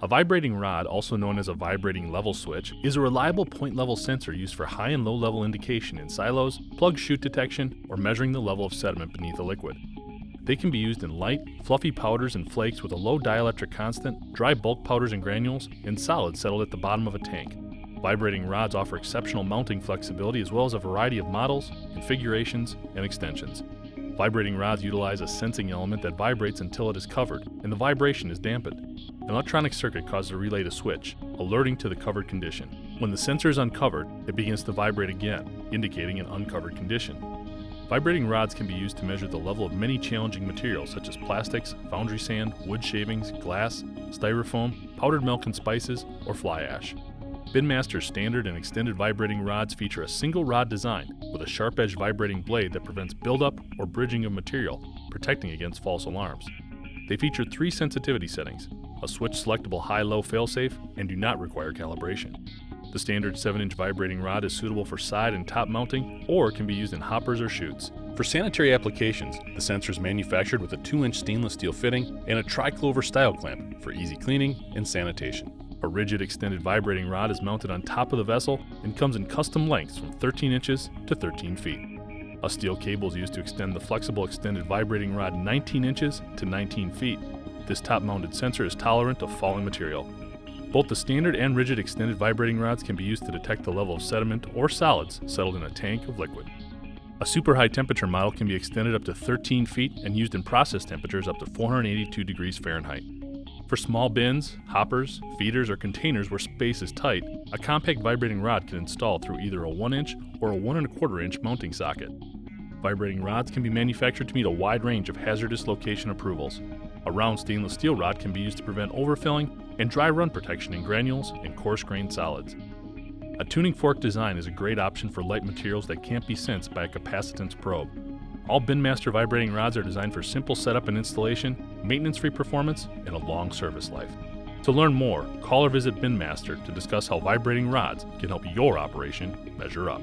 A vibrating rod, also known as a vibrating level switch, is a reliable point-level sensor used for high and low-level indication in silos, plug-chute detection, or measuring the level of sediment beneath a liquid. They can be used in light, fluffy powders and flakes with a low dielectric constant, dry bulk powders and granules, and solids settled at the bottom of a tank. Vibrating rods offer exceptional mounting flexibility as well as a variety of models, configurations, and extensions. Vibrating rods utilize a sensing element that vibrates until it is covered, and the vibration is dampened. An electronic circuit causes a relay to switch, alerting to the covered condition. When the sensor is uncovered, it begins to vibrate again, indicating an uncovered condition. Vibrating rods can be used to measure the level of many challenging materials such as plastics, foundry sand, wood shavings, glass, styrofoam, powdered milk and spices, or fly ash. Binmaster's standard and extended vibrating rods feature a single rod design with a sharp-edged vibrating blade that prevents buildup or bridging of material, protecting against false alarms. They feature 3 sensitivity settings, a switch-selectable high-low failsafe, and do not require calibration. The standard 7-inch vibrating rod is suitable for side and top mounting or can be used in hoppers or chutes. For sanitary applications, the sensor is manufactured with a 2-inch stainless steel fitting and a tri-clover style clamp for easy cleaning and sanitation. A rigid extended vibrating rod is mounted on top of the vessel and comes in custom lengths from 13 inches to 13 feet. A steel cable is used to extend the flexible extended vibrating rod 19 inches to 19 feet. This top-mounted sensor is tolerant of falling material. Both the standard and rigid extended vibrating rods can be used to detect the level of sediment or solids settled in a tank of liquid. A super high temperature model can be extended up to 13 feet and used in process temperatures up to 482 degrees Fahrenheit. For small bins, hoppers, feeders, or containers where space is tight, a compact vibrating rod can install through either a 1-inch or a 1 1/4 inch mounting socket. Vibrating rods can be manufactured to meet a wide range of hazardous location approvals. A round stainless steel rod can be used to prevent overfilling and dry run protection in granules and coarse-grained solids. A tuning fork design is a great option for light materials that can't be sensed by a capacitance probe. All Binmaster vibrating rods are designed for simple setup and installation, maintenance-free performance, and a long service life. To learn more, call or visit Binmaster to discuss how vibrating rods can help your operation measure up.